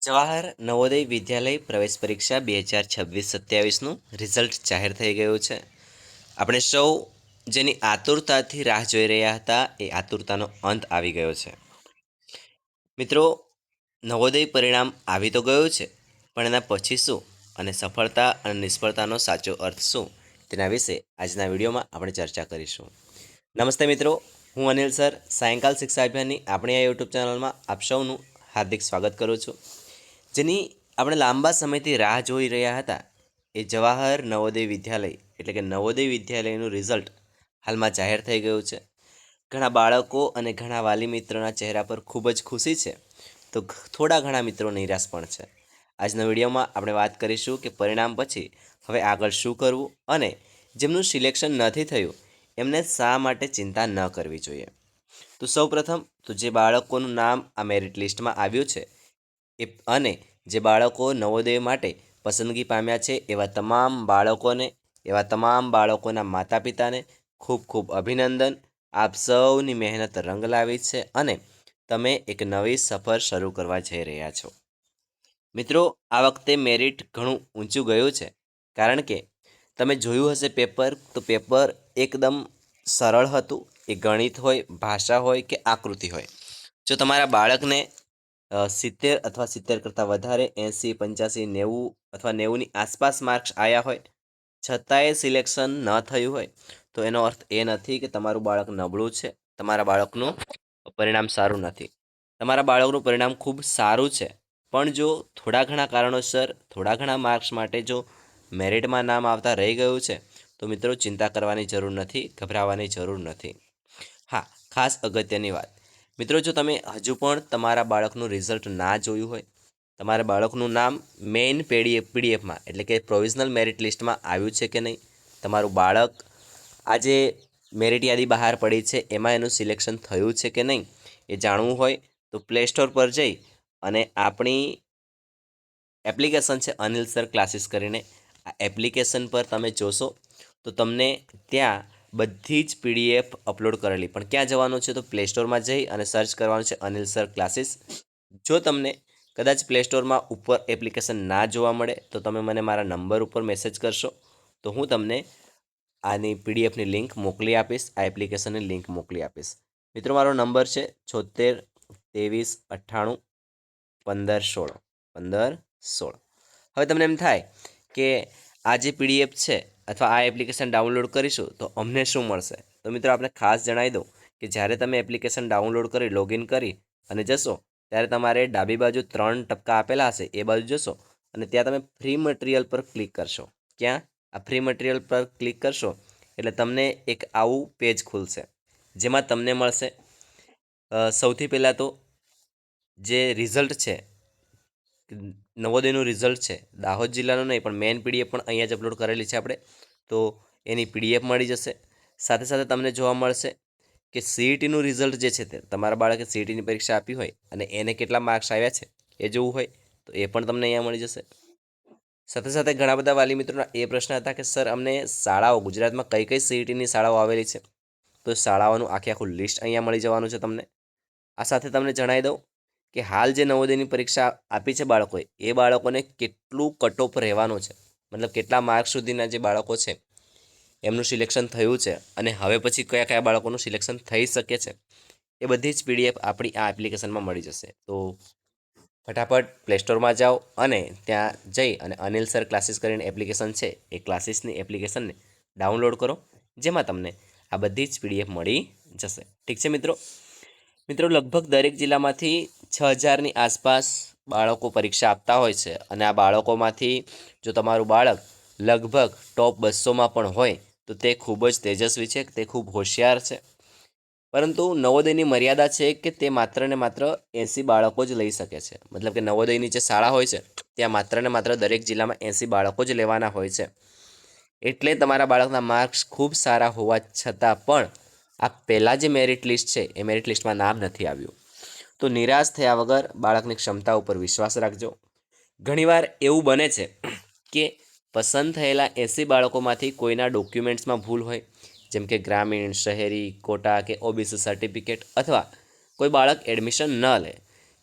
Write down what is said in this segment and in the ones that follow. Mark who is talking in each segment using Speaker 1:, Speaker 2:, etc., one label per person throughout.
Speaker 1: જવાહર નવોદય વિદ્યાલય પ્રવેશ પરીક્ષા 2026-27નું રિઝલ્ટ જાહેર થઈ ગયું છે. આપણે સૌ જેની આતુરતાથી રાહ જોઈ રહ્યા હતા એ આતુરતાનો અંત આવી ગયો છે. મિત્રો, નવોદય પરિણામ આવી તો ગયું છે, પણ એના પછી શું અને સફળતા અને નિષ્ફળતાનો સાચો અર્થ શું તેના વિશે આજના વિડીયોમાં આપણે ચર્ચા કરીશું. નમસ્તે મિત્રો, હું અનિલ સર સાયંકાલ શિક્ષા અભિયાનની આપણી આ યુટ્યુબ ચેનલમાં આપ સૌનું હાર્દિક સ્વાગત કરું છું. જેની આપણે લાંબા સમયથી રાહ જોઈ રહ્યા હતા એ જવાહર નવોદય વિદ્યાલય એટલે કે નવોદય વિદ્યાલયનું રિઝલ્ટ હાલમાં જાહેર થઈ ગયું છે. ઘણા બાળકો અને ઘણા વાલી મિત્રોના ચહેરા પર ખૂબ જ ખુશી છે, તો થોડા ઘણા મિત્રો નિરાશ પણ છે. આજના વિડીયોમાં આપણે વાત કરીશું કે પરિણામ પછી હવે આગળ શું કરવું અને જેમનું સિલેક્શન નથી થયું એમને શા માટે ચિંતા ન કરવી જોઈએ. તો સૌપ્રથમ તો જે બાળકોનું નામ આ મેરિટ લિસ્ટમાં આવ્યું છે અને જે બાળકો નવોદય માટે પસંદગી પામ્યા છે એવા તમામ બાળકોના માતા પિતાને ખૂબ ખૂબ અભિનંદન. આપ સૌની મહેનત રંગ લાવી છે અને તમે એક નવી સફર શરૂ કરવા જઈ રહ્યા છો. મિત્રો, આ વખતે મેરિટ ઘણું ઊંચું ગયું છે, કારણ કે તમે જોયું હશે તો પેપર એકદમ સરળ હતું. એ ગણિત હોય, ભાષા હોય કે આકૃતિ હોય, જો તમારા બાળકને 70 અથવા 70 કરતાં વધારે 80, 85, 90 અથવા 90ની આસપાસ માર્ક્સ આવ્યા હોય છતાંય સિલેક્શન ન થયું હોય તો એનો અર્થ એ નથી કે તમારું બાળક નબળું છે, તમારા બાળકનું પરિણામ સારું નથી. તમારા બાળકનું પરિણામ ખૂબ સારું છે, પણ જો થોડા ઘણા કારણોસર થોડા ઘણા માર્ક્સ માટે જો મેરિટમાં નામ આવતા રહી ગયું છે તો મિત્રો ચિંતા કરવાની જરૂર નથી, ગભરાવાની જરૂર નથી. હા, ખાસ અગત્યની વાત મિત્રો, જો તમે હજુ પણ તમારા બાળકનું રિઝલ્ટ ના જોયું હોય, તમારા બાળકનું નામ મેઇન પીડીએફમાં એટલે કે પ્રોવિઝનલ મેરિટ લિસ્ટમાં આવ્યું છે કે નહીં, તમારું બાળક આજે મેરિટ યાદી બહાર પડી છે એમાં એનું સિલેક્શન થયું છે કે નહીં એ જાણવું હોય તો પ્લે સ્ટોર પર જઈ અને આપણી એપ્લિકેશન છે અનિલ સર ક્લાસીસ કરીને, આ એપ્લિકેશન પર તમે જોશો તો તમને ત્યાં બધી જ પીડીએફ અપલોડ કરેલી, પણ ક્યાં જવાનું છે તો પ્લે સ્ટોરમાં જઈ અને સર્ચ કરવાનું છે અનિલ સર ક્લાસીસ. જો તમને કદાચ પ્લે સ્ટોરમાં ઉપર એપ્લિકેશન ના જોવા મળે તો તમે મને મારા નંબર ઉપર મેસેજ કરશો તો હું તમને આની પીડીએફની લિંક મોકલી આપીશ, આ એપ્લિકેશનની લિંક મોકલી આપીશ. મિત્રો, મારો નંબર છે 76 23 98 15 16. હવે તમને એમ થાય કે આ જે પીડીએફ છે અથવા આ એપ્લિકેશન ડાઉનલોડ કરીશું તો અમને શું મળશે, તો મિત્રો આપણે ખાસ જણાવી દઉં કે જ્યારે તમે એપ્લિકેશન ડાઉનલોડ કરી લોગિન કરી અને જશો ત્યારે તમારે ડાબી બાજુ 3 ટપકા આપેલા હશે, એ બાજુ જશો અને ત્યાં તમે ફ્રી મટીરિયલ પર ક્લિક કરશો. ક્યાં? આ ફ્રી મટીરિયલ પર ક્લિક કરશો એટલે તમને એક આવું પેજ ખુલશે, જેમાં તમને મળશે સૌથી પહેલાં તો જે રિઝલ્ટ છે, નવોદયનું રિઝલ્ટ છે, દાહોદ જિલ્લાનું નહીં પણ મેઇન પીડીએફ પણ અહીંયા જ અપલોડ કરેલી છે આપણે, તો એની પીડીએફ મળી જશે. સાથે સાથે તમને જોવા મળશે કે સીઈટીનું રિઝલ્ટ જે છે તે તમારા બાળકે સીઈટીની પરીક્ષા આપી હોય અને એને કેટલા માર્ક્સ આવ્યા છે એ જોવું હોય તો એ પણ તમને અહીંયા મળી જશે. સાથે સાથે ઘણા બધા વાલી મિત્રોના એ પ્રશ્ન હતા કે સર અમને શાળાઓ ગુજરાતમાં કઈ કઈ સીઈટીની શાળાઓ આવેલી છે, તો શાળાઓનું આખું લિસ્ટ અહીંયા મળી જવાનું છે તમને. આ સાથે તમને જણાવી દઉં કે હાલ જે નવોદયની પરીક્ષા આપી છે બાળકોએ, એ બાળકોને કેટલું કટ ઓફ રહેવાનું છે, મતલબ કેટલા માર્ક્સ સુધીના જે બાળકો છે એમનું સિલેક્શન થયું છે અને હવે પછી કયા કયા બાળકોનું સિલેક્શન થઈ શકે છે, એ બધી જ પીડીએફ આપણી આ એપ્લિકેશનમાં મળી જશે. તો ફટાફટ પ્લે સ્ટોરમાં જાઓ અને ત્યાં જઈ અને અનિલ સર ક્લાસીસ કરીને એપ્લિકેશન છે એ ક્લાસીસની એપ્લિકેશનને ડાઉનલોડ કરો, જેમાં તમને આ બધી જ પીડીએફ મળી જશે. ઠીક છે મિત્રો, લગભગ દરેક જિલ્લામાંથી 6000ની આસપાસ બાળકો પરીક્ષા આપતા હોય છે અને આ બાળકોમાંથી જો તમારું બાળક લગભગ ટોપ 200માં પણ હોય તો તે ખૂબ જ તેજસ્વી છે, તે ખૂબ હોશિયાર છે. પરંતુ નવોદયની મર્યાદા છે કે તે માત્ર ને માત્ર 80 બાળકો જ લઈ શકે છે, મતલબ કે નવોદયની જે શાળા હોય છે ત્યાં માત્ર ને માત્ર દરેક જિલ્લામાં 80 બાળકો જ લેવાના હોય છે. એટલે તમારા બાળકના માર્ક્સ ખૂબ સારા હોવા છતાં પણ આ પહેલાં જે મેરિટ લિસ્ટ છે એ મેરિટ લિસ્ટમાં નામ નથી આવ્યું, તો નિરાશ થયા વગર બાળકની ક્ષમતા ઉપર વિશ્વાસ રાખજો. ઘણીવાર એવું બને છે કે પસંદ થયેલા 80 બાળકોમાંથી કોઈના ડોક્યુમેન્ટ્સમાં ભૂલ હોય, જેમ કે ગ્રામીણ, શહેરી, કોટા કે ઓબીસી સર્ટિફિકેટ, અથવા કોઈ બાળક એડમિશન ન લે,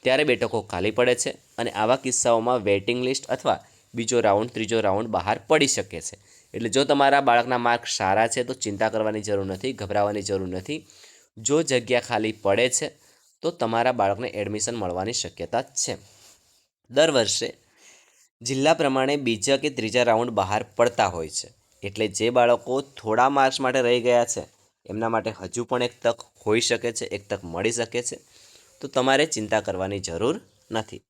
Speaker 1: ત્યારે બેઠકો ખાલી પડે છે અને આવા કિસ્સાઓમાં વેઇટિંગ લિસ્ટ અથવા બીજો રાઉન્ડ ત્રીજો રાઉન્ડ બહાર પડી શકે છે. એટલે જો તમારા બાળકના માર્ક સારા છે તો ચિંતા કરવાની જરૂર નથી, ગભરાવાની જરૂર નથી. જો જગ્યા ખાલી પડે છે તો તમારા બાળકને એડમિશન મળવાની શક્યતા છે. દર વર્ષે જિલ્લા પ્રમાણે બીજા કે ત્રીજા રાઉન્ડ બહાર પડતા હોય છે. એટલે જે બાળકો થોડા માર્ક્સ માટે રહી ગયા છે એમના માટે હજુ પણ એક તક હોઈ શકે છે, એક તક મળી શકે છે. તો તમારે ચિંતા કરવાની જરૂર નથી.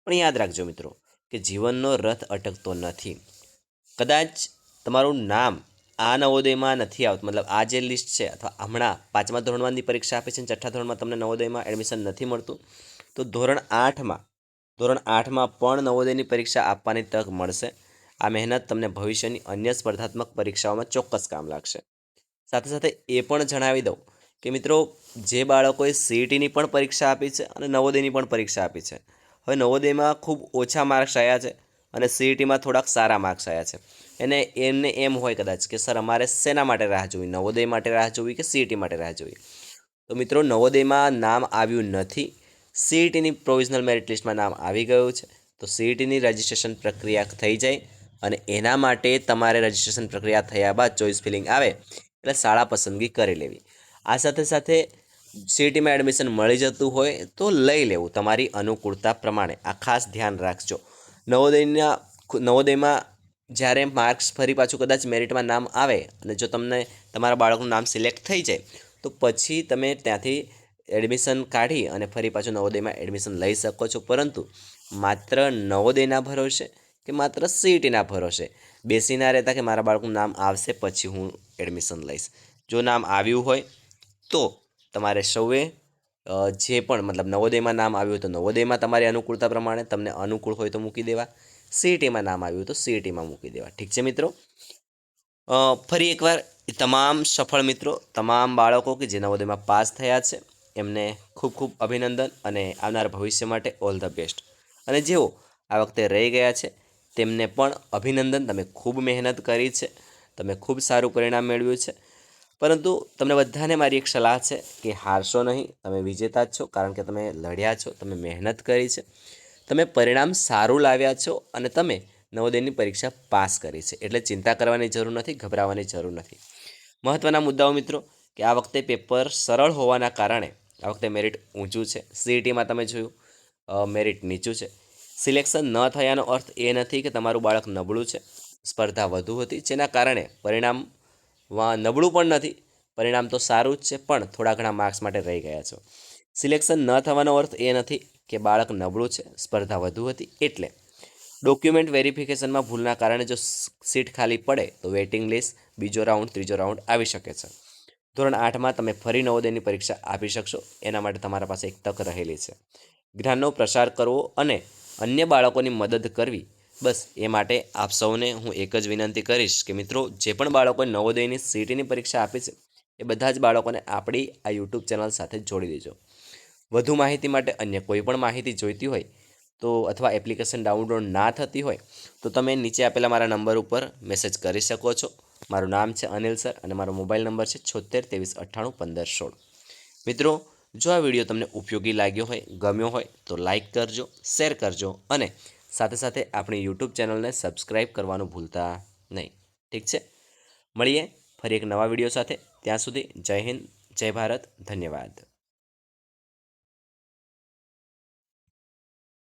Speaker 1: પણ યાદ રાખજો મિત્રો કે જીવનનો રથ અટકતો નથી. કદાચ તમારું નામ આ નવોદયમાં નથી આવતું, મતલબ આ જે લિસ્ટ છે અથવા હમણાં 5મા ધોરણમાંની પરીક્ષા આપે છે અને 6ઠ્ઠા ધોરણમાં તમને નવોદયમાં એડમિશન નથી મળતું, તો ધોરણ આઠમાં પણ નવોદયની પરીક્ષા આપવાની તક મળશે. આ મહેનત તમને ભવિષ્યની અન્ય સ્પર્ધાત્મક પરીક્ષાઓમાં ચોક્કસ કામ લાગશે. સાથે સાથે એ પણ જણાવી દઉં કે મિત્રો, જે બાળકોએ સીઈટીની પણ પરીક્ષા આપી છે અને નવોદયની પણ પરીક્ષા આપી છે, હવે નવોદયમાં ખૂબ ઓછા માર્ક્સ આવ્યા છે અને સીઈટીમાં થોડાક સારા માર્ક્સ આવ્યા છે, એમને એમ હોય કદાચ કે સર અમારે શેના માટે રાહ જોવી, નવોદય માટે રાહ જોવી કે સીઈટી માટે રાહ જોવી. તો મિત્રો, નવોદયમાં નામ આવ્યું નથી, સીઈટીની પ્રોવિઝનલ મેરિટ લિસ્ટમાં નામ આવી ગયું છે. તો સીઈટીની રજિસ્ટ્રેશન પ્રક્રિયા થઈ જાય અને એના માટે તમારે રજિસ્ટ્રેશન પ્રક્રિયા થયા બાદ ચોઇસ ફિલિંગ આવે એટલે શાળા પસંદગી કરી લેવી. આ સાથે સાથે સીઈટીમાં એડમિશન મળી જતું હોય તો લઈ લેવું તમારી અનુકૂળતા પ્રમાણે. આ ખાસ ધ્યાન રાખજો. નવોદયમાં જ્યારે માર્ક્સ ફરી પાછું કદાચ મેરિટમાં નામ આવે અને જો તમને તમારા બાળકનું નામ સિલેક્ટ થઈ જાય તો પછી તમે ત્યાંથી એડમિશન કાઢી અને ફરી પાછું નવોદયમાં એડમિશન લઈ શકો છો. પરંતુ માત્ર નવોદયના ભરોસે કે માત્ર સીઈટીના ભરોસે બેસી ના રહેતા કે મારા બાળકનું નામ આવશે પછી હું એડમિશન લઈશ. જો નામ આવ્યું હોય તો તમારે સૌએ જે પણ મતલબ નવોદયમાં નામ આવ્યું હોય તો નવોદયમાં તમારી અનુકૂળતા પ્રમાણે તમને અનુકૂળ હોય તો મૂકી દેવા, સીઈટીમાં નામ આવ્યું તો સીઈટીમાં મૂકી દેવા. ઠીક છે મિત્રો? ફરી એકવાર તમામ સફળ મિત્રો, તમામ બાળકો કે જે નવોદયમાં પાસ થયા છે એમને ખૂબ ખૂબ અભિનંદન અને આવનાર ભવિષ્ય માટે ઓલ ધ બેસ્ટ. અને જેઓ આ વખતે રહી ગયા છે તેમને પણ અભિનંદન. તમે ખૂબ મહેનત કરી છે, તમે ખૂબ સારું પરિણામ મેળવ્યું છે. પરંતુ તમને બધાને મારી એક સલાહ છે કે હારશો નહીં, તમે વિજેતા જ છો. કારણ કે તમે લડ્યા છો, તમે મહેનત કરી છે, તમે પરિણામ સારું લાવ્યા છો અને તમે નવોદયની પરીક્ષા પાસ કરી છે. એટલે ચિંતા કરવાની જરૂર નથી, ગભરાવાની જરૂર નથી. મહત્ત્વના મુદ્દાઓ મિત્રો કે આ વખતે પેપર સરળ હોવાના કારણે આ વખતે મેરિટ ઊંચું છે. સીઈટીમાં તમે જોયું મેરિટ નીચું છે. સિલેક્શન ન થયાનો અર્થ એ નથી કે તમારું બાળક નબળું છે. સ્પર્ધા વધુ હતી જેના કારણે પરિણામમાં નબળું પણ નથી, પરિણામ તો સારું જ છે પણ થોડા ઘણા માર્ક્સ માટે રહી ગયા છો. સિલેક્શન ન થવાનો અર્થ એ નથી કે બાળક નબળું છે, સ્પર્ધા વધુ હતી એટલે. ડોક્યુમેન્ટ વેરિફિકેશનમાં ભૂલના કારણે જો સીટ ખાલી પડે તો વેઇટિંગ લિસ્ટ, બીજો રાઉન્ડ ત્રીજો રાઉન્ડ આવી શકે છે. ધોરણ 8માં તમે ફરી નવોદયની પરીક્ષા આપી શકશો, એના માટે તમારા પાસે એક તક રહેલી છે. જ્ઞાનનો પ્રસાર કરવો અને અન્ય બાળકોની મદદ કરવી, બસ એ માટે આપ સૌને હું એક જ વિનંતી કરીશ કે મિત્રો, જે પણ બાળકોએ નવોદયની સીઈટીની પરીક્ષા આપી છે એ બધા જ બાળકોને આપણી આ યુટ્યુબ ચેનલ સાથે જોડી દેજો. વધુ માહિતી માટે અન્ય કોઈ પણ માહિતી જોઈતી હોય તો અથવા એપ્લિકેશન ડાઉનલોડ ના થતી હોય તો તમે નીચે આપેલા મારા નંબર ઉપર મેસેજ કરી શકો છો. મારું નામ છે અનિલ સર અને મારો મોબાઈલ નંબર છે 76 23 98 15 16. મિત્રો, જો આ વિડીયો તમને ઉપયોગી લાગ્યો હોય, ગમ્યો હોય તો લાઈક કરજો, શેર કરજો અને સાથે સાથે આપણી યુટ્યુબ ચેનલને સબસ્ક્રાઈબ કરવાનું ભૂલતા નહીં. ઠીક છે? મળીએ ફરી એક નવા વિડીયો સાથે. ત્યાં સુધી જય હિન્દ, જય ભારત, ધન્યવાદ.